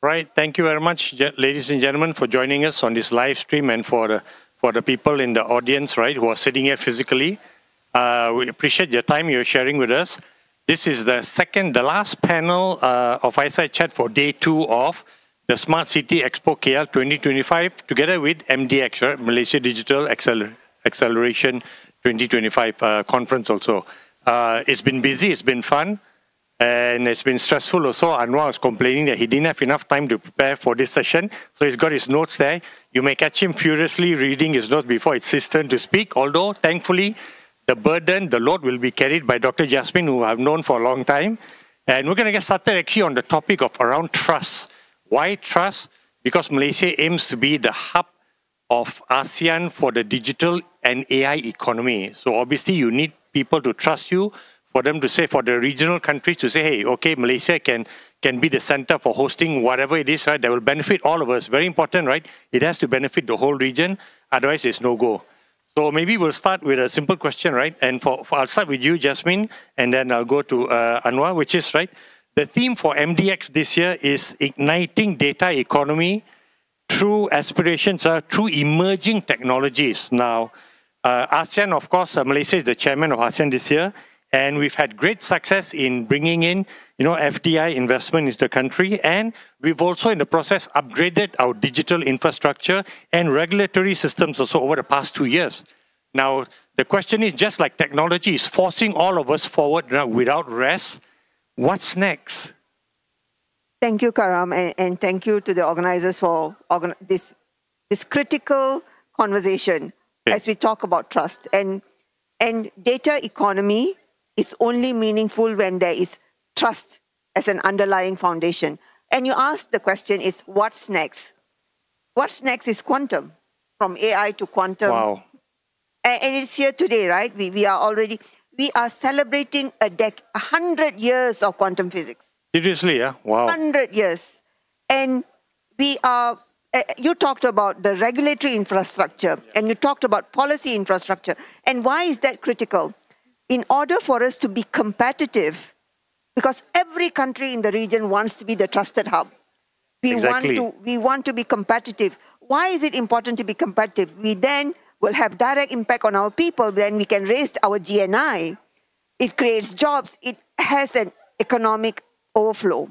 Right. Thank you very much, ladies and gentlemen, for joining us on this live stream, and for the people in the audience, right, who are sitting here physically. We appreciate your time you're sharing with us. This is the last panel of Fireside Chat for day 2 of the Smart City Expo KL 2025, together with MDEC, right, Malaysia Digital Acceleration 2025 conference also. It's been busy, it's been fun, and it's been stressful also. Anuar was complaining that he didn't have enough time to prepare for this session, so he's got his notes there. You may catch him furiously reading his notes before it's his turn to speak, although thankfully the load will be carried by Dr. Jasmine, who I've known for a long time. And we're going to get started actually on the topic of around trust. Why trust? Because Malaysia aims to be the hub of ASEAN for the digital and AI economy. So obviously you need people to trust you, for them to say, for the regional countries to say, hey, okay, Malaysia can be the center for hosting whatever it is, right? That will benefit all of us. Very important, right? It has to benefit the whole region. Otherwise, it's no go. So maybe we'll start with a simple question, right? And I'll start with you, Jasmine, and then I'll go to Anuar, which is, right, the theme for MDEC this year is igniting data economy through aspirations, through emerging technologies. Now, ASEAN, of course, Malaysia is the chairman of ASEAN this year, and we've had great success in bringing in, FDI investment into the country, and we've also in the process upgraded our digital infrastructure and regulatory systems also over the past 2 years. Now, the question is, just like technology is forcing all of us forward without rest, what's next? Thank you, Karam, and thank you to the organizers for this critical conversation as we talk about trust. And data economy is only meaningful when there is trust as an underlying foundation. And you asked the question is, what's next? What's next is quantum, from AI to quantum. Wow. And it's here today, right? We are celebrating 100 years of quantum physics. Seriously, yeah? Wow. 100 years. And we are, you talked about the regulatory infrastructure, and you talked about policy infrastructure. And why is that critical? In order for us to be competitive, because every country in the region wants to be the trusted hub. We want to be competitive. Why is it important to be competitive? We then will have direct impact on our people. Then we can raise our GNI. It creates jobs. It has an economic overflow.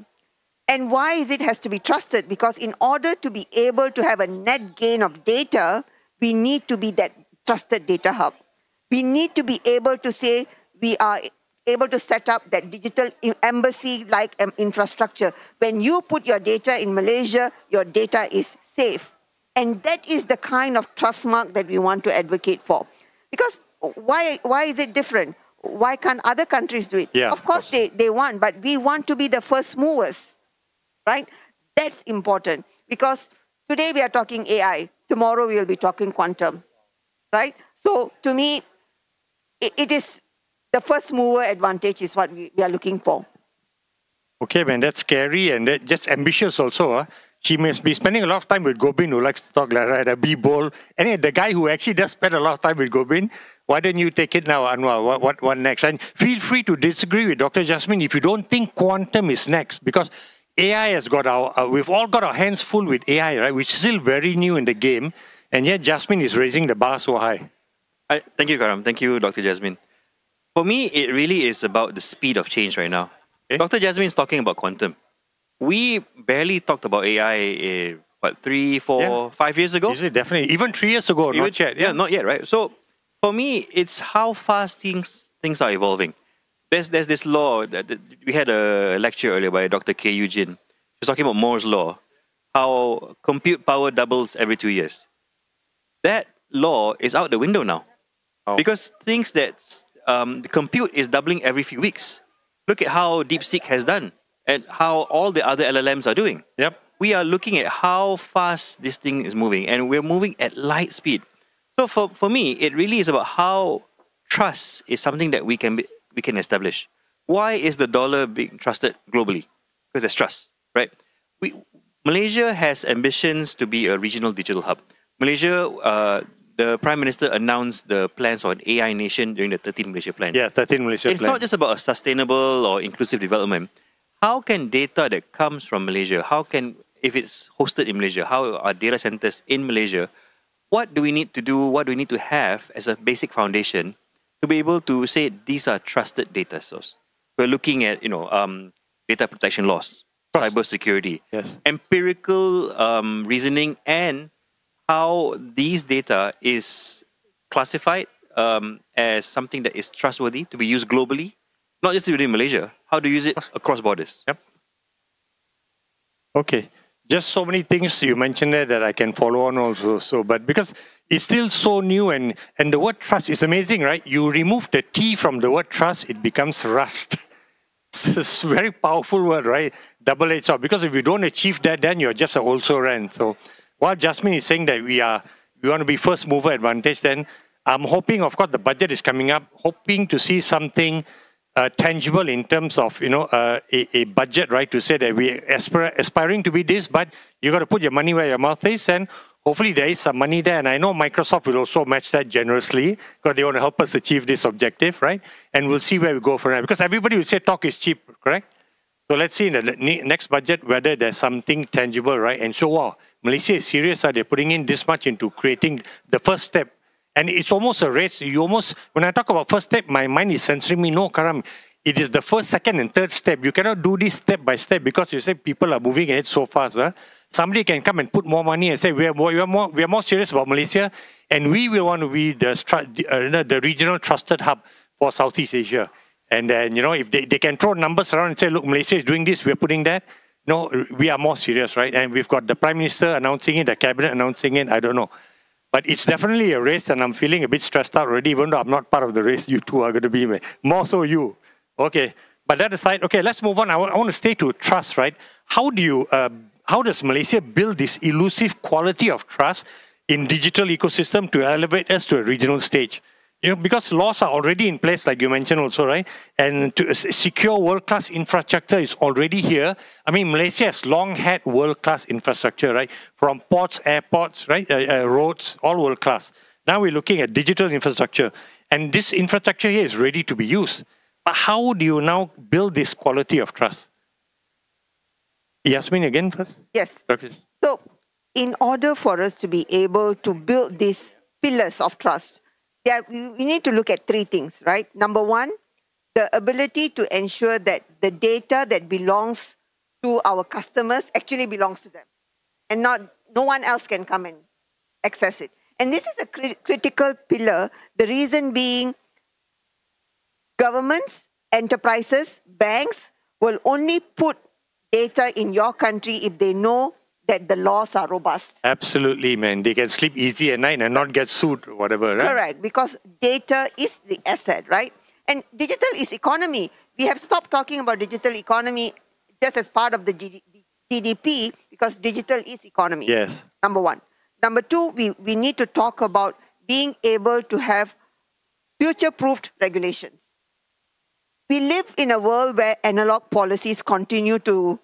And why is it has to be trusted? Because in order to be able to have a net gain of data, we need to be that trusted data hub. We need to be able to say we are able to set up that digital embassy-like infrastructure. When you put your data in Malaysia, your data is safe. And that is the kind of trust mark that we want to advocate for. Because why is it different? Why can't other countries do it? Yeah, of course they want, but we want to be the first movers, right? That's important. Because today we are talking AI. Tomorrow we will be talking quantum, right? So to me, it is the first mover advantage is what we are looking for. Okay, man, that's scary and that just ambitious also. She must be spending a lot of time with Gobin, who likes to talk like that, be bold. And the guy who actually does spend a lot of time with Gobin, why don't you take it now, Anuar? What next? And feel free to disagree with Dr. Jasmine if you don't think quantum is next, because AI has got we've all got our hands full with AI, right? Which is still very new in the game, and yet Jasmine is raising the bar so high. Thank you, Karam. Thank you, Dr. Jasmine. For me, it really is about the speed of change right now. Okay. Dr. Jasmine is talking about quantum. We barely talked about AI, 3, 4, 5 years ago? Definitely. Even 3 years ago, not yet. Yeah, not yet, right? So, for me, it's how fast things are evolving. There's this law, that we had a lecture earlier by Dr. K. Eugene. He's talking about Moore's law, how compute power doubles every 2 years. That law is out the window now. Oh. Because things that the compute is doubling every few weeks. Look at how DeepSeek has done and how all the other LLMs are doing. Yep. We are looking at how fast this thing is moving, and we're moving at light speed. So for me, it really is about how trust is something that we can establish. Why is the dollar being trusted globally? Because there's trust, right? Malaysia has ambitions to be a regional digital hub. Malaysia, the Prime Minister announced the plans for an AI nation during the 13 Malaysia Plan. Yeah, 13 Malaysia Plan. It's not just about a sustainable or inclusive development. How can data that comes from Malaysia, how can if it's hosted in Malaysia, how are data centers in Malaysia, what do we need to do, what do we need to have as a basic foundation to be able to say these are trusted data sources? We're looking at, data protection laws, cyber security, yes, empirical reasoning, and how these data is classified as something that is trustworthy to be used globally, not just within Malaysia, how to use it across borders. Yep. Okay. Just so many things you mentioned there that I can follow on also. So, but because it's still so new and the word trust is amazing, right? You remove the T from the word trust, it becomes rust. It's a very powerful word, right? Double-edged sword. Because if you don't achieve that, then you're just an also ran. So while Jasmine is saying that we want to be first mover advantage, then I'm hoping, of course, the budget is coming up, hoping to see something tangible in terms of, a budget, right? To say that we aspiring to be this, but you got to put your money where your mouth is, and hopefully there is some money there. And I know Microsoft will also match that generously because they want to help us achieve this objective, right? And we'll see where we go from there. Because everybody will say talk is cheap, correct? So let's see in the next budget whether there's something tangible, right? And so, wow, Malaysia is serious. They're putting in this much into creating the first step. And it's almost a race. When I talk about first step, my mind is censoring me. No, Karam, it is the first, second, and third step. You cannot do this step by step because you say people are moving ahead so fast. Somebody can come and put more money and say we are more serious about Malaysia, and we will want to be the regional trusted hub for Southeast Asia. And then if they can throw numbers around and say, look, Malaysia is doing this, we are putting that. No, we are more serious, right? And we've got the Prime Minister announcing it, the Cabinet announcing it. I don't know. But it's definitely a race, and I'm feeling a bit stressed out already, even though I'm not part of the race. You two are going to be more so you. Okay, but that aside, okay, let's move on. I want to stay to trust, right? How does Malaysia build this elusive quality of trust in digital ecosystem to elevate us to a regional stage? Because laws are already in place, like you mentioned also, right? And to secure world-class infrastructure is already here. I mean, Malaysia has long had world-class infrastructure, right? From ports, airports, right? Roads, all world-class. Now we're looking at digital infrastructure. And this infrastructure here is ready to be used. But how do you now build this quality of trust? Yasmin, again first? Yes. Okay. So, in order for us to be able to build these pillars of trust, we need to look at three things, right? Number one, the ability to ensure that the data that belongs to our customers actually belongs to them, and no one else can come and access it. And this is a critical pillar. The reason being, governments, enterprises, banks will only put data in your country if they know that the laws are robust. Absolutely, man. They can sleep easy at night and not get sued or whatever, right? Correct, because data is the asset, right? And digital is economy. We have stopped talking about digital economy just as part of the GDP because digital is economy. Yes. Number one. Number two, we need to talk about being able to have future-proofed regulations. We live in a world where analog policies continue to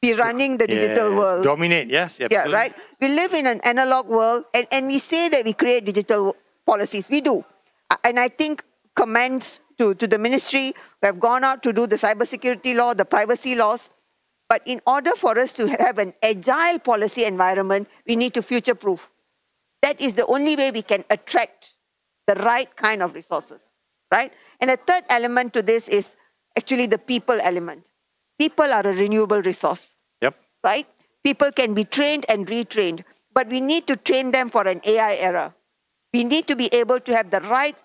be running the digital world. Dominate, yes. Yeah, right? We live in an analog world and we say that we create digital policies. We do. And I think comments to the ministry who have gone out to do the cybersecurity law, the privacy laws. But in order for us to have an agile policy environment, we need to future-proof. That is the only way we can attract the right kind of resources, right? And the third element to this is actually the people element. People are a renewable resource, right? People can be trained and retrained, but we need to train them for an AI era. We need to be able to have the right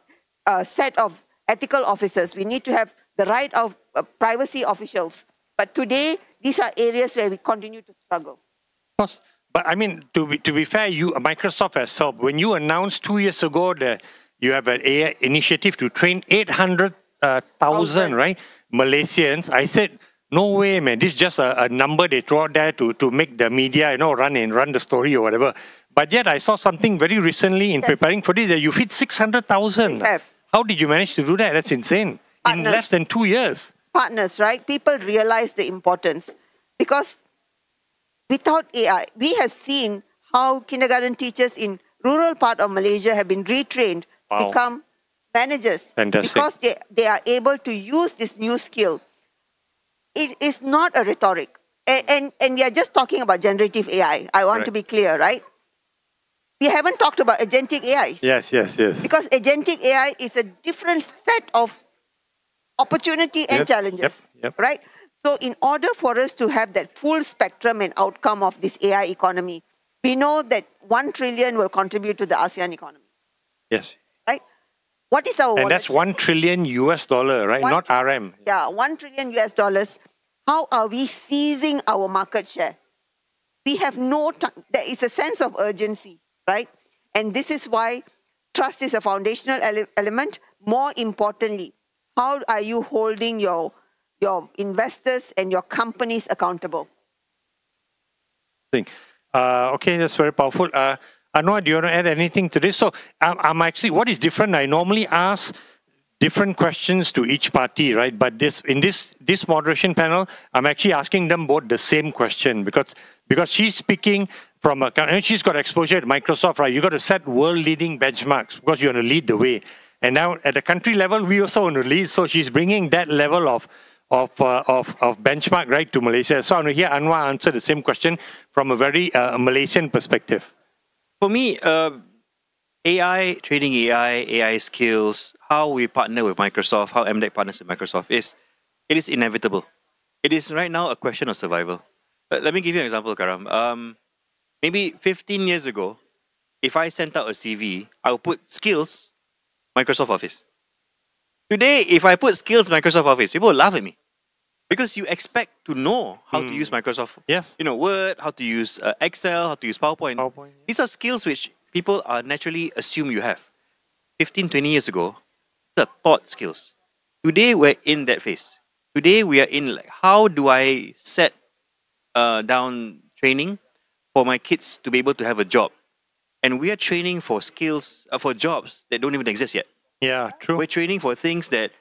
set of ethical officers. We need to have the right of privacy officials. But today, these are areas where we continue to struggle. Of course. But I mean, to be fair, Microsoft has helped. When you announced 2 years ago that you have an AI initiative to train 800,000, right, Malaysians, I said, no way, man. This is just a number they throw out there to make the media, run the story or whatever. But yet I saw something very recently in preparing for this that you feed 600,000. How did you manage to do that? That's insane. In less than 2 years. Partners, right? People realize the importance. Because without AI, we have seen how kindergarten teachers in rural part of Malaysia have been retrained, become managers. Fantastic. Because they are able to use this new skill. It is not a rhetoric. And we are just talking about generative AI. I want to be clear, right? We haven't talked about agentic AI. Yes. Because agentic AI is a different set of opportunity and challenges, right? So in order for us to have that full spectrum and outcome of this AI economy, we know that 1 trillion will contribute to the ASEAN economy. Yes. Right? What is our And that's $1 trillion US, right? Not RM. Yeah, $1 trillion US. How are we seizing our market share? We have no time. There is a sense of urgency, right? And this is why trust is a foundational element. More importantly, how are you holding your investors and your companies accountable? Okay, that's very powerful. Anuar, do you want to add anything to this? So I'm actually, what is different? I normally ask different questions to each party, right? But in this moderation panel, I'm actually asking them both the same question because she's speaking from and she's got exposure at Microsoft, right? You got to set world-leading benchmarks because you want to lead the way. And now at the country level, we also want to lead. So she's bringing that level of benchmark right to Malaysia. So I want to hear Anuar answer the same question from a very Malaysian perspective. For me, AI, trading AI skills, how we partner with Microsoft, how MDEC partners with Microsoft it is inevitable. It is right now a question of survival. Let me give you an example, Karam. Maybe 15 years ago, if I sent out a CV, I would put skills, Microsoft Office. Today, if I put skills, Microsoft Office, people will laugh at me. Because you expect to know how to use Microsoft, Word, how to use Excel, how to use PowerPoint. These are skills which people are naturally assume you have. 15, 20 years ago, these are taught skills. Today, we're in that phase. Today, we are in like, how do I set down training for my kids to be able to have a job? And we are training for skills, for jobs that don't even exist yet. Yeah, true. We're training for things that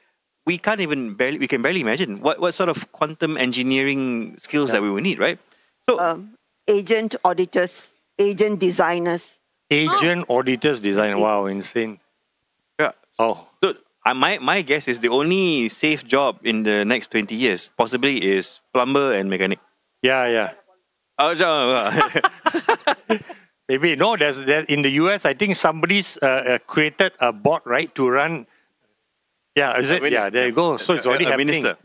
we can't even we can barely imagine. What sort of quantum engineering skills that we will need, right? So, agent auditors, agent designers. Agent auditors design. Wow, insane. Yeah. Oh. So my guess is the only safe job in the next 20 years possibly is plumber and mechanic. Yeah. Maybe no. There's in the US. I think somebody's created a bot, right, to run. Yeah, is it? Yeah, there you go. So it's already happening. Minister.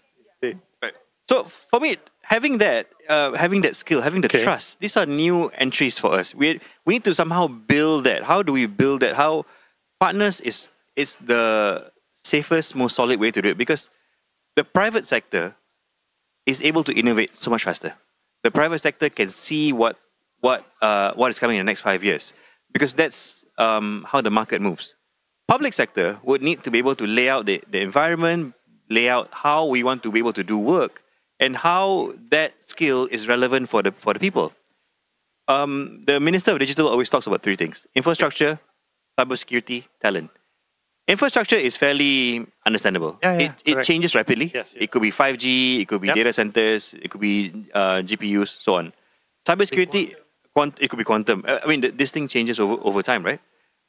Right. So for me, having that skill, having the trust, these are new entries for us. We need to somehow build that. How do we build that? How partners is the safest, most solid way to do it, because the private sector is able to innovate so much faster. The private sector can see what is coming in the next 5 years, because that's how the market moves. Public sector would need to be able to lay out the environment, lay out how we want to be able to do work, and how that skill is relevant for the people. The Minister of Digital always talks about 3 things: infrastructure, cybersecurity, talent. Infrastructure is fairly understandable. It changes rapidly. It could be 5G, it could be data centers, it could be GPUs, so on. Cybersecurity, it could be quantum. I mean, this thing changes over time, right?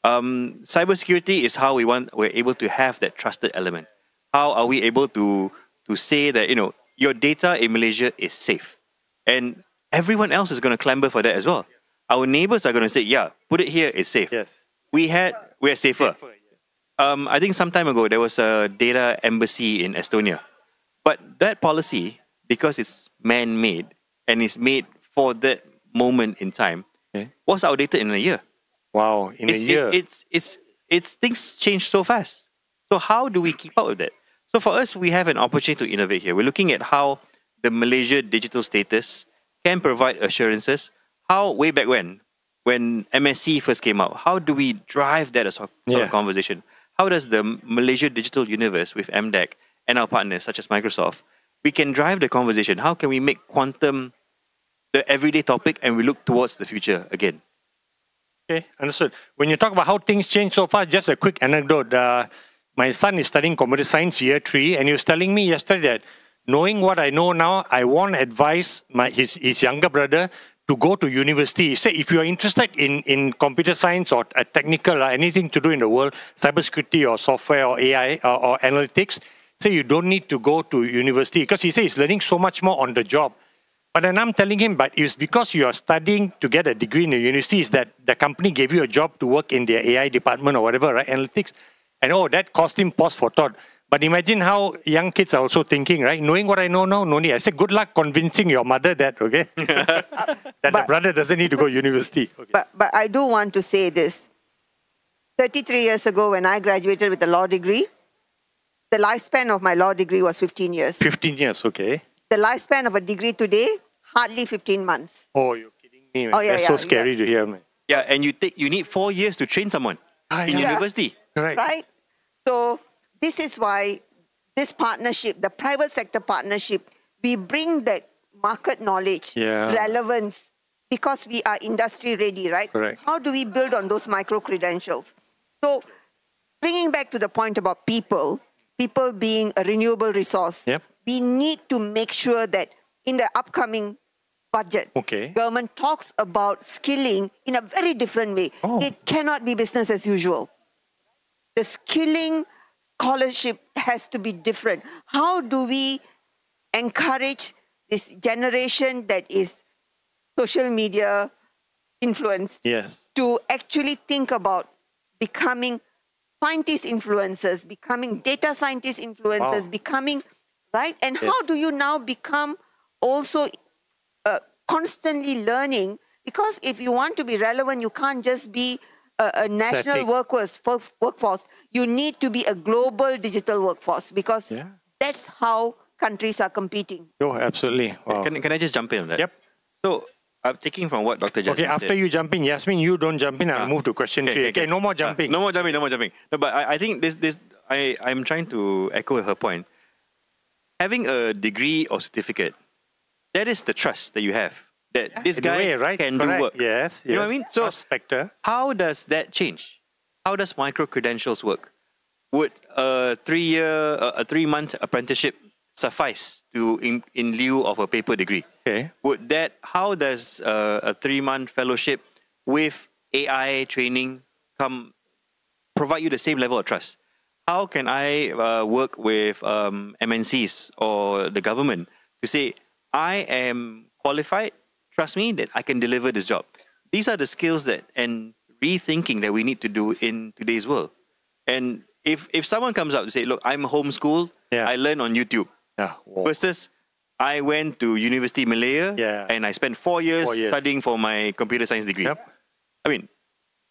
Cybersecurity is how we're able to have that trusted element. How are we able to say that, your data in Malaysia is safe, and everyone else is going to clamber for that as well. Our neighbors are going to say, yeah, put it here, it's safe. We're safer. I think some time ago there was a data embassy in Estonia, but that policy, because it's man-made and it's made for that moment in time, was outdated in a year. Wow, in a year. It's things change so fast. So how do we keep up with that? So for us, we have an opportunity to innovate here. We're looking at how the Malaysia digital status can provide assurances. How, way back when MSC first came out, how do we drive that sort of conversation? How does the Malaysia Digital Universe with MDEC and our partners such as Microsoft, we can drive the conversation? How can we make quantum the everyday topic and we look towards the future again? Okay, understood. When you talk about how things change so fast, just a quick anecdote. My son is studying computer science year 3, and he was telling me yesterday that knowing what I know now, I want to advise his younger brother to go to university. He said, if you are interested in computer science or technical or anything to do in the world, cybersecurity or software or AI or analytics, say you don't need to go to university, because he says he's learning so much more on the job. But then I'm telling him, but it's because you are studying to get a degree in the university, is that the company gave you a job to work in their AI department or whatever, right? Analytics. And that cost him pause for thought. But imagine how young kids are also thinking, right? Knowing what I know now, no need. I said, good luck convincing your mother that, okay? That the brother doesn't need to go to university. Okay. But I do want to say this. 33 years ago, when I graduated with a law degree, the lifespan of my law degree was 15 years. 15 years, okay. The lifespan of a degree today, hardly 15 months. Oh, you're kidding me, man. Oh, yeah, That's so scary to hear, man. Yeah, and you need 4 years to train someone in university. Correct. Right? So this is why this partnership, the private sector partnership, we bring that market knowledge, relevance, because we are industry ready, right? Correct. How do we build on those micro credentials? So bringing back to the point about people being a renewable resource, we need to make sure that in the upcoming budget, government talks about skilling in a very different way. It cannot be business as usual. The skilling scholarship has to be different. How do we encourage this generation that is social media influenced to actually think about becoming scientist influencers, becoming data scientist influencers, becoming, right? And how do you now become also constantly learning? Because if you want to be relevant, you can't just be a national workforce. You need to be a global digital workforce, because that's how countries are competing. Oh, absolutely. Wow. Can I just jump in on that? Yep. So I'm taking from what Dr. Jasmine said. After you jump in, Jasmine, you don't jump in. I'll move to question 3. Okay, no more jumping. No more jumping. No, but I think I'm trying to echo her point. Having a degree or certificate, that is the trust that you have. That this guy can do work. Yes. You know what I mean? So factor. How does that change? How does micro-credentials work? Would a 3-month apprenticeship suffice to in lieu of a paper degree? Okay. How does a 3-month fellowship with AI training provide you the same level of trust? How can I work with MNCs or the government to say, I am qualified, trust me, that I can deliver this job? These are the skills and rethinking that we need to do in today's world. And if someone comes up and say, look, I'm homeschooled, I learn on YouTube. Versus I went to University Malaya and I spent 4 years studying for my computer science degree. I mean,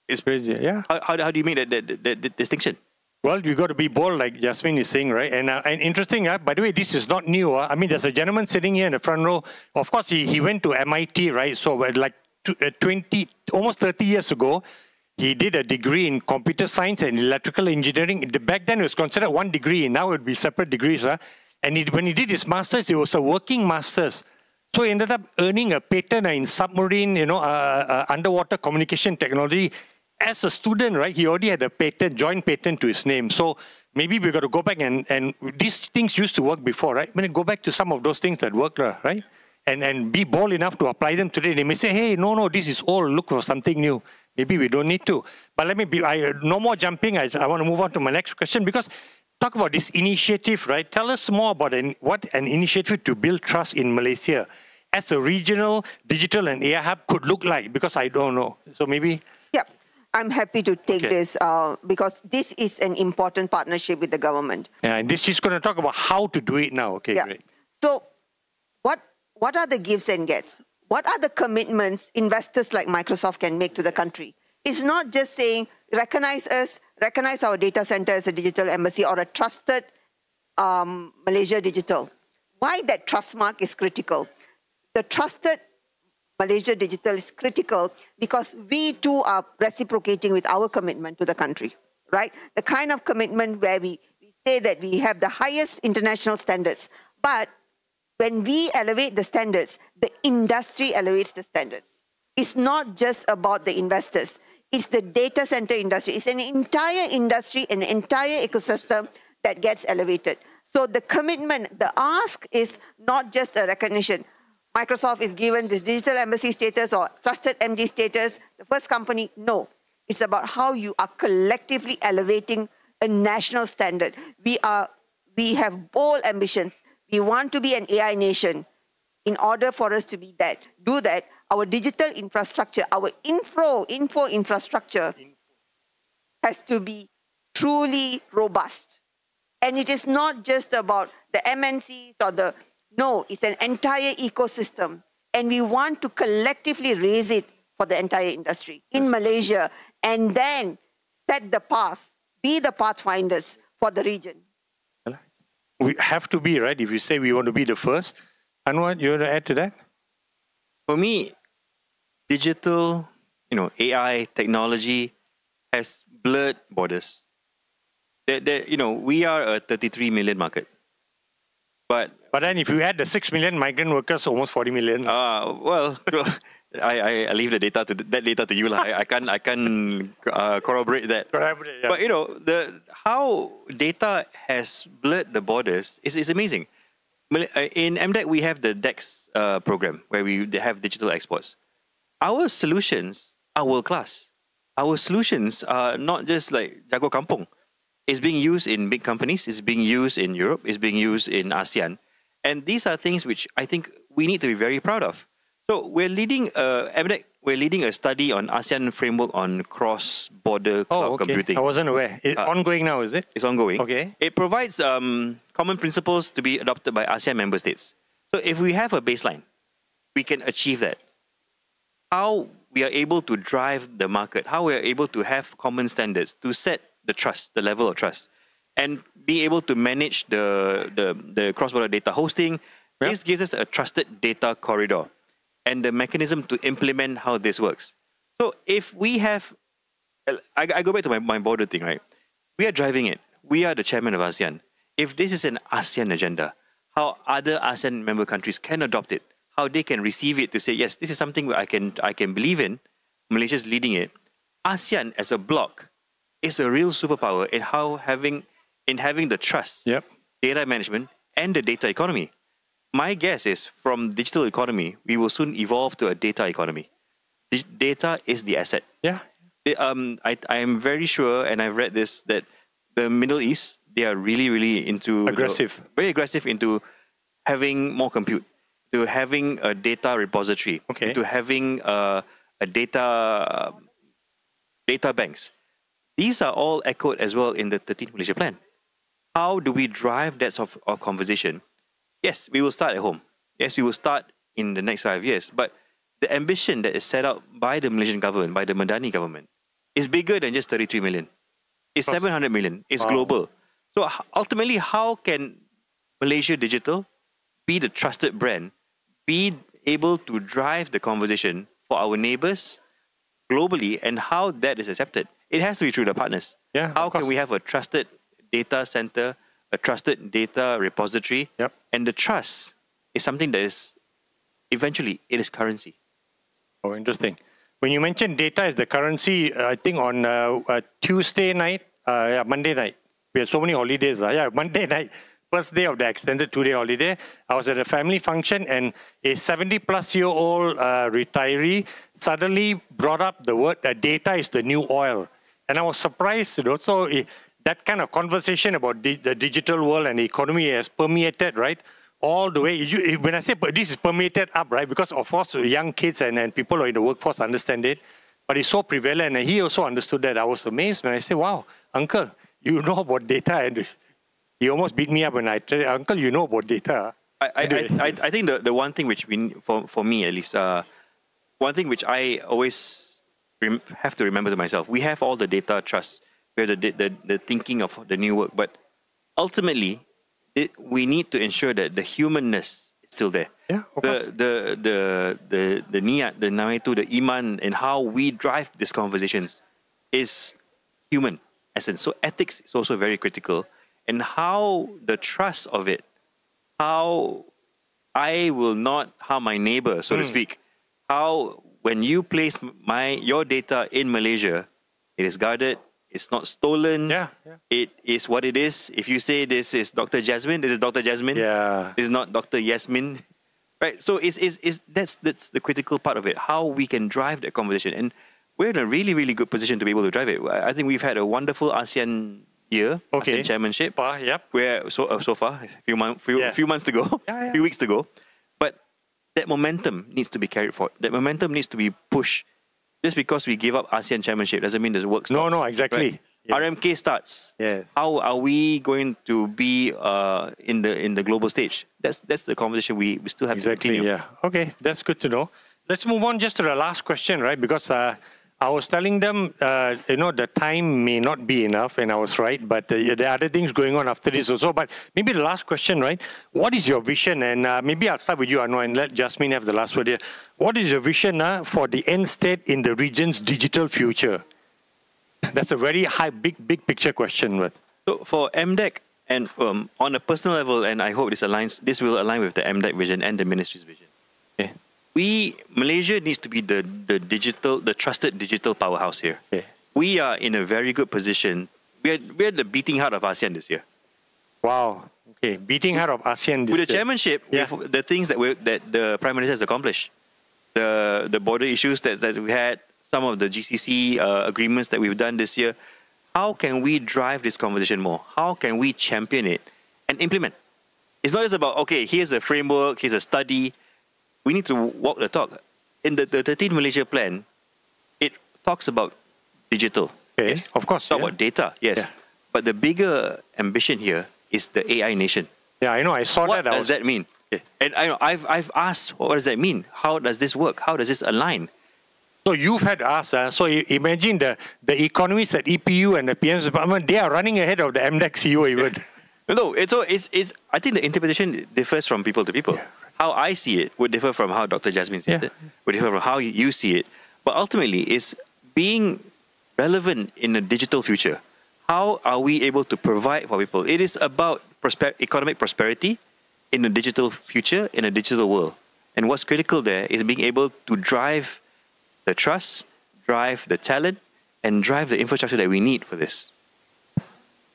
it's crazy. How do you make that distinction? Well, you got to be bold, like Jasmine is saying, right? And interesting, by the way, this is not new. I mean, there's a gentleman sitting here in the front row. Of course, he went to MIT, right? So like almost 30 years ago, he did a degree in computer science and electrical engineering. Back then, it was considered one degree. Now it would be separate degrees. And when he did his master's, it was a working master's. So he ended up earning a patent in submarine, underwater communication technology. As a student, right, he already had a patent, joint patent to his name. So maybe we've got to go back and these things used to work before, right? When you go back to some of those things that worked, right? And be bold enough to apply them today. They may say, hey, no, this is old. Look for something new. Maybe we don't need to. But no more jumping. I want to move on to my next question, because talk about this initiative, right? Tell us more about what an initiative to build trust in Malaysia as a regional digital and AI hub could look like, because I don't know. So maybe... I'm happy to take this because this is an important partnership with the government. And she's going to talk about how to do it now. Okay, great. So what are the gives and gets? What are the commitments investors like Microsoft can make to the country? It's not just saying, recognize us, recognize our data center as a digital embassy or a trusted Malaysia Digital. Why that trust mark is critical. The trusted Malaysia Digital is critical because we too are reciprocating with our commitment to the country, right? The kind of commitment where we say that we have the highest international standards, but when we elevate the standards, the industry elevates the standards. It's not just about the investors. It's the data center industry. It's an entire industry, an entire ecosystem that gets elevated. So the commitment, the ask is not just a recognition. Microsoft is given this digital embassy status or trusted MD status, the first company, no. It's about how you are collectively elevating a national standard. We have bold ambitions. We want to be an AI nation. in order for us to do that, our digital infrastructure, our info infrastructure has to be truly robust. And it is not just about the MNCs or no, it's an entire ecosystem. And we want to collectively raise it for the entire industry in Malaysia and then set the path, be the pathfinders for the region. We have to be, right? If you say we want to be the first. Anuar, you want to add to that? For me, digital, AI, technology has blurred borders. We are a 33 million market. But then if you add the 6 million migrant workers, almost 40 million. Well, I leave that data to you. I can't corroborate that. Yeah. But how data has blurred the borders is amazing. In MDEC, we have the DEX program where we have digital exports. Our solutions are world class. Our solutions are not just like Jago Kampung. It's being used in big companies. It's being used in Europe. It's being used in ASEAN. And these are things which I think we need to be very proud of. So we're leading a study on ASEAN framework on cross-border cloud computing. I wasn't aware. It's ongoing now, is it? It's ongoing. Okay. It provides common principles to be adopted by ASEAN member states. So if we have a baseline, we can achieve that. How we are able to drive the market, how we are able to have common standards to set the trust, the level of trust, and be able to manage the cross-border data hosting. Yep. This gives us a trusted data corridor and the mechanism to implement how this works. So if we have, I go back to my border thing, right? We are driving it. We are the chairman of ASEAN. If this is an ASEAN agenda, how other ASEAN member countries can adopt it, how they can receive it to say, yes, this is something I can believe in. Malaysia's leading it. ASEAN as a bloc is a real superpower in having the trust, yep, data management, and the data economy. My guess is from digital economy, we will soon evolve to a data economy. Data is the asset. Yeah. I am very sure, and I've read this, that the Middle East, they are really, really into... very aggressive into having more compute, to having a data repository, to having a data banks. These are all echoed as well in the 13th Malaysia Plan. How do we drive that sort of conversation? Yes, we will start at home. Yes, we will start in the next 5 years. But the ambition that is set out by the Malaysian government, by the Madani government, is bigger than just 33 million. It's 700 million. It's global. So ultimately, how can Malaysia Digital be the trusted brand, be able to drive the conversation for our neighbors globally, and how that is accepted? It has to be through the partners. Yeah, how can we have a trusted data center, a trusted data repository? Yep. And the trust is something that is, eventually, it is currency. Oh, interesting. When you mentioned data as the currency, I think on Tuesday night, Monday night, we had so many holidays. Monday night, first day of the extended 2-day holiday, I was at a family function and a 70-plus-year-old retiree suddenly brought up the word data is the new oil. And I was surprised, so that kind of conversation about the digital world and the economy has permeated, right, all the way. When I say this is permeated up, right, because of course young kids and people who are in the workforce understand it, but it's so prevalent, and he also understood that. I was amazed when I said, wow, uncle, you know about data, and he almost beat me up when I said, uncle, you know about data. I think the one thing which for me at least, one thing which I always have to remember to myself, we have all the data trust, we have the thinking of the new work, but ultimately, we need to ensure that the humanness is still there. Yeah, of course. The niyat, the nawaitu, the iman, and how we drive these conversations is human essence. So ethics is also very critical, and how the trust of it, how I will not harm my neighbor, so to speak. How when you place your data in Malaysia, it is guarded. It's not stolen. Yeah. It is what it is. If you say this is Dr. Jasmine, this is Dr. Jasmine. Yeah. This is not Dr. Yasmin. Right? So that's the critical part of it. How we can drive that conversation. And we're in a really, really good position to be able to drive it. I think we've had a wonderful ASEAN year, ASEAN chairmanship. Yep. Where so far, a few months to go, few weeks to go. But that momentum needs to be carried forward. That momentum needs to be pushed. Just because we give up ASEAN chairmanship doesn't mean the work stops. No, exactly. Right? Yes. RMK starts. Yes. How are we going to be in the global stage? That's the conversation we still have to continue. Yeah. Okay, that's good to know. Let's move on just to the last question, right? Because I was telling them, the time may not be enough, and I was right, but there are other things going on after this also. But maybe the last question, right? What is your vision? And maybe I'll start with you, Anuar, and let Jasmine have the last word here. What is your vision for the end state in the region's digital future? That's a very big picture question. Right? So for MDEC, and on a personal level, and I hope this will align with the MDEC vision and the ministry's vision. Okay. Malaysia needs to be the trusted digital powerhouse here. Okay. We are in a very good position. We're the beating heart of ASEAN this year. Wow. Okay, beating heart of ASEAN this year. With the chairmanship, with the things that the Prime Minister has accomplished, the border issues that we had, some of the GCC agreements that we've done this year, how can we drive this conversation more? How can we champion it and implement? It's not just about, okay, here's a framework, here's a study. We need to walk the talk. In the 13 Malaysia plan, it talks about digital. Okay, yes. of course. Talk about data, yes. Yeah. But the bigger ambition here is the AI nation. Yeah, I know. I saw what that. What does that mean? Okay. And I know I've asked, what does that mean? How does this work? How does this align? So you've had us. So imagine the economists at EPU and the PM's department, they are running ahead of the MDEC CEO even. No, I think the interpretation differs from people to people. Yeah. How I see it would differ from how Dr. Jasmine sees it, would differ from how you see it. But ultimately, it's being relevant in a digital future. How are we able to provide for people? It is about economic prosperity in a digital future, in a digital world. And what's critical there is being able to drive the trust, drive the talent, and drive the infrastructure that we need for this.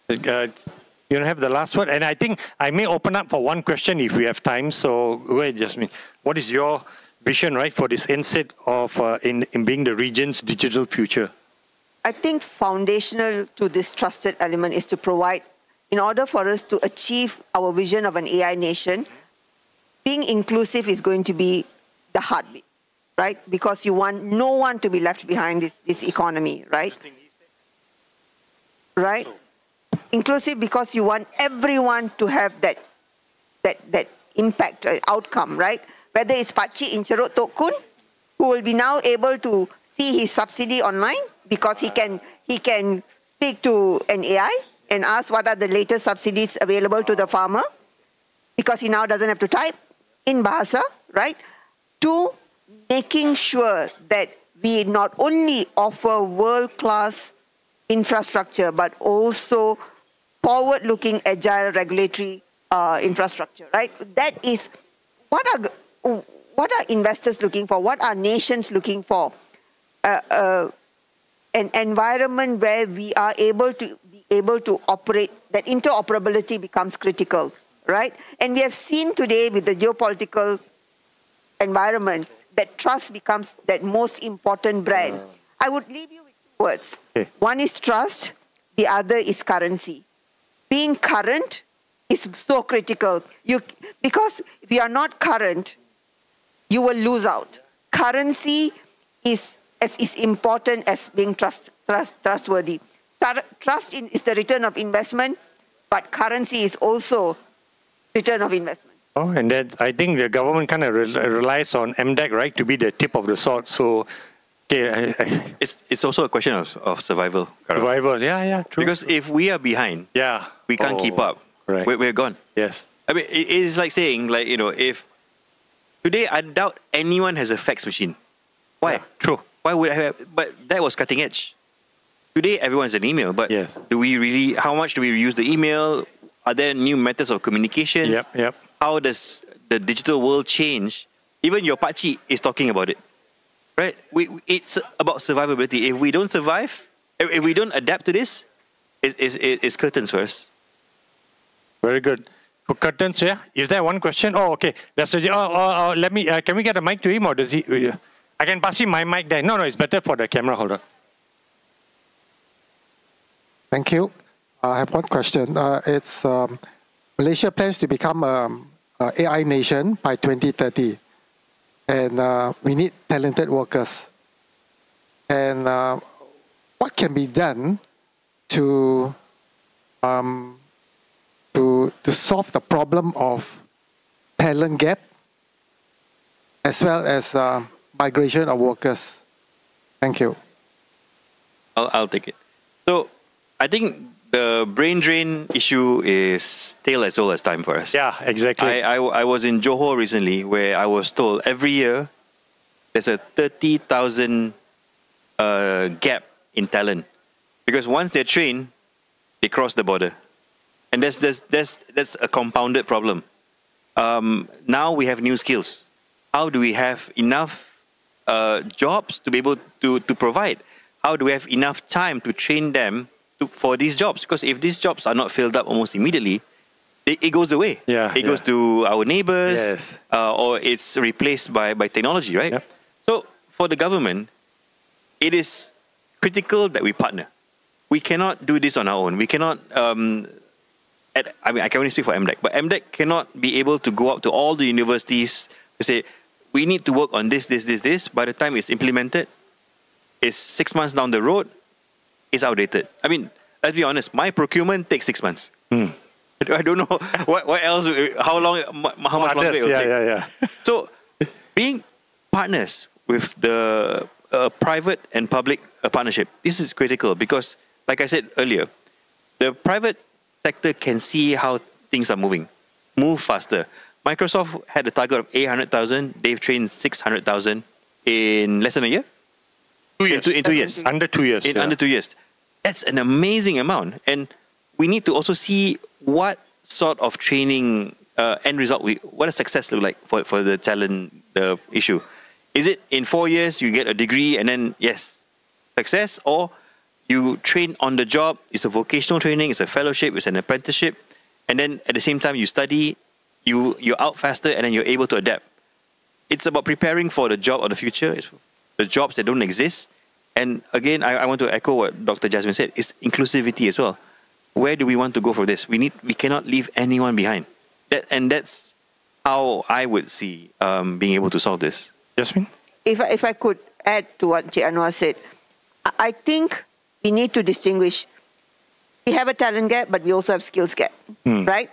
You don't have the last word, and I think I may open up for one question if we have time. So, go ahead, Jasmine. What is your vision, right, for this inset of in being the region's digital future? I think foundational to this trusted element is to provide, in order for us to achieve our vision of an AI nation, being inclusive is going to be the heartbeat, right? Because you want no one to be left behind this economy, right? Right? Inclusive because you want everyone to have that impact, outcome, right? Whether it's Pakcik in Ceruk Tok Kun, who will be now able to see his subsidy online because he can speak to an AI and ask what are the latest subsidies available to the farmer because he now doesn't have to type in Bahasa, right? To making sure that we not only offer world-class infrastructure but also forward-looking, agile regulatory infrastructure, right? That is what are investors looking for? What are nations looking for? An environment where we are able to operate. That interoperability becomes critical, right? And we have seen today with the geopolitical environment that trust becomes that most important brand. I would leave you with two words. Okay. One is trust. The other is currency. Being current is so critical. Because if you are not current, you will lose out. Currency is as important as being trustworthy. Trust is the return of investment, but currency is also return of investment. Oh, and then I think the government kind of relies on MDEC, right, to be the tip of the sword. So, it's also a question of survival. Survival, yeah, true. Because if we are behind, we can't keep up. Right. We're gone. Yes. I mean, it is like saying, if today I doubt anyone has a fax machine. Why? Yeah, true. Why would I have? But that was cutting edge. Today everyone's an email, but do we really? How much do we use the email? Are there new methods of communication? Yep. How does the digital world change? Even your pakcik is talking about it, right? It's about survivability. If we don't survive, if we don't adapt to this, it's curtains for us. Very good. For curtains, yeah. Is there one question? Oh, okay. That's let me. Can we get a mic to him, or does he? I can pass him my mic there. No, it's better for the camera holder. Thank you. I have one question. It's Malaysia plans to become an AI nation by 2030. and we need talented workers. And what can be done to solve the problem of talent gap as well as migration of workers? Thank you. I'll take it. So I think the brain drain issue is tale as old as time for us. Yeah, exactly. I was in Johor recently where I was told every year there's a 30,000 gap in talent. Because once they're trained, they cross the border. And that's a compounded problem. Now we have new skills. How do we have enough jobs to be able to provide? How do we have enough time to train them for these jobs? Because if these jobs are not filled up almost immediately, it goes away. Yeah, it goes to our neighbors, yes. Or it's replaced by technology, right? Yep. So for the government, it is critical that we partner. We cannot do this on our own. We cannot, I mean, I can only speak for MDEC, but MDEC cannot be able to go up to all the universities to say, we need to work on this. By the time it's implemented, it's 6 months down the road, it's outdated. I mean, let's be honest, my procurement takes 6 months. I don't know what else, how much longer it will take. Yeah. So, being partners with the private and public partnership, this is critical because, like I said earlier, the private sector can see how things are move faster. Microsoft had a target of 800,000. They've trained 600,000 in less than a year. 2 years. In 2 years. Under 2 years. Under 2 years. That's an amazing amount. And we need to also see what sort of training end result, what does success look like for the talent issue. Is it in 4 years you get a degree and then, yes, success? Or you train on the job, it's a vocational training, it's a fellowship, it's an apprenticeship, and then at the same time you study, you're out faster and then you're able to adapt. It's about preparing for the job of the future. It's the jobs that don't exist. And again, I want to echo what Dr. Jasmine said. It's inclusivity as well. Where do we want to go for this? We cannot leave anyone behind. That's how I would see being able to solve this. Jasmine? If I could add to what Anuar said, I think we need to distinguish. We have a talent gap, but we also have skills gap, right?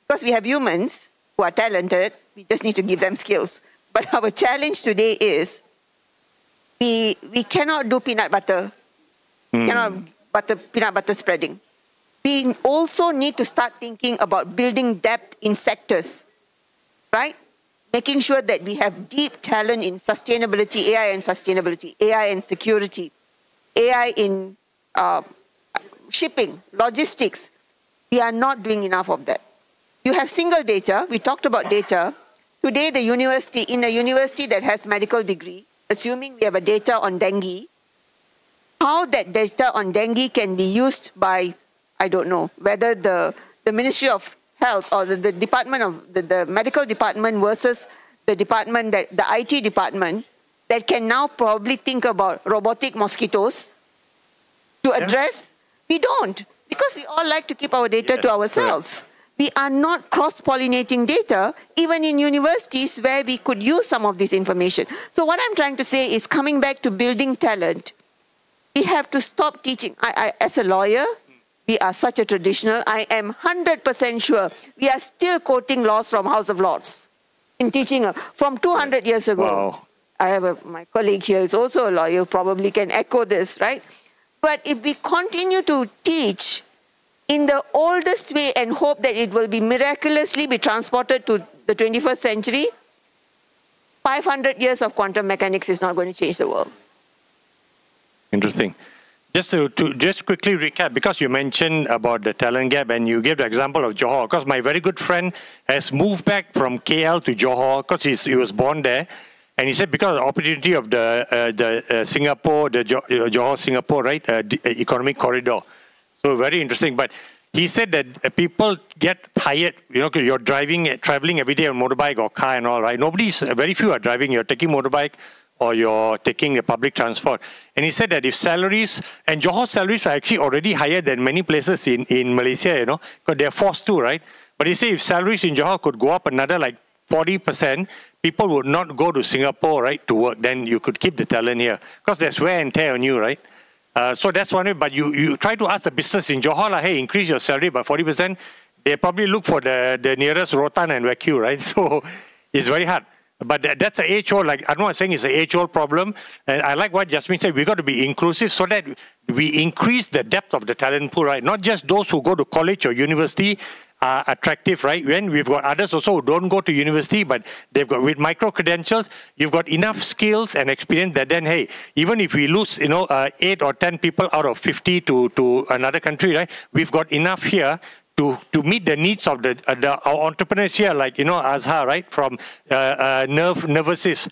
Because we have humans who are talented, we just need to give them skills. But our challenge today is we cannot do peanut butter, peanut butter spreading. We also need to start thinking about building depth in sectors, right? Making sure that we have deep talent in sustainability, AI and sustainability, AI and security, AI in shipping, logistics. We are not doing enough of that. You have single data. We talked about data. Today, in a university that has medical degree, assuming we have a data on dengue, how that data on dengue can be used by, I don't know, whether the Ministry of Health or the department of the medical department versus the department the IT department that can now probably think about robotic mosquitoes to address. We don't, because we all like to keep our data to ourselves. We are not cross-pollinating data, even in universities where we could use some of this information. So what I'm trying to say is, coming back to building talent, we have to stop teaching. As a lawyer, we are such a traditional. I am 100% sure we are still quoting laws from House of Lords in teaching from 200 years ago. Wow. I have my colleague here is also a lawyer, probably can echo this, right? But if we continue to teach in the oldest way and hope that it will be miraculously be transported to the 21st century, 500 years of quantum mechanics is not going to change the world. Interesting. Just to just quickly recap, because you mentioned about the talent gap and you gave the example of Johor, because my very good friend has moved back from KL to Johor because he was born there. And he said because of the opportunity of the Singapore, the Johor-Singapore, right, economic corridor. So very interesting. But he said that people get tired, you're traveling every day on motorbike or car and all, right? Very few are driving. You're taking motorbike or you're taking a public transport. And he said that if salaries, and Johor salaries are actually already higher than many places in Malaysia, because they're forced to, right? But he said if salaries in Johor could go up another like 40%, people would not go to Singapore, right, to work. Then you could keep the talent here because there's wear and tear on you, right? So that's one way. But you try to ask the business in Johor, like, hey, increase your salary by 40%. They probably look for the nearest rotan and vacuum, right? So it's very hard. But that's an age-old, like Anuar was saying, it's an age-old problem. And I like what Jasmine said, we've got to be inclusive so that we increase the depth of the talent pool, right? Not just those who go to college or university are attractive, right? When we've got others also who don't go to university, but they've got, with micro-credentials, you've got enough skills and experience that then, hey, even if we lose, 8 or 10 people out of 50 to another country, right? We've got enough here to meet the needs of our entrepreneurs here, like, Azhar, right, from Nervosis.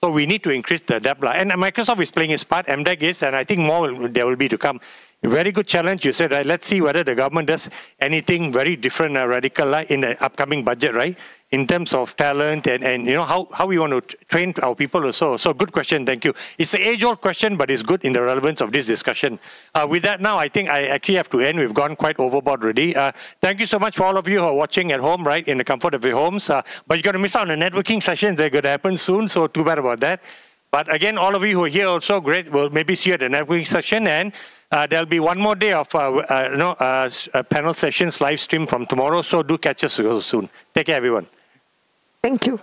So we need to increase the depth. And Microsoft is playing its part, MDEC is, and I think more there will be to come. Very good challenge, you said, right? Let's see whether the government does anything very different, radical, in the upcoming budget, right? In terms of talent and how we want to train our people also. So good question, thank you. It's an age-old question, but it's good in the relevance of this discussion. With that now, I think I actually have to end. We've gone quite overboard already. Thank you so much for all of you who are watching at home, right, in the comfort of your homes. But you're going to miss out on the networking sessions. They're going to happen soon, so too bad about that. But again, all of you who are here also, great. We'll maybe see you at the networking session. And there'll be one more day of panel sessions live stream from tomorrow. So do catch us soon. Take care, everyone. Thank you.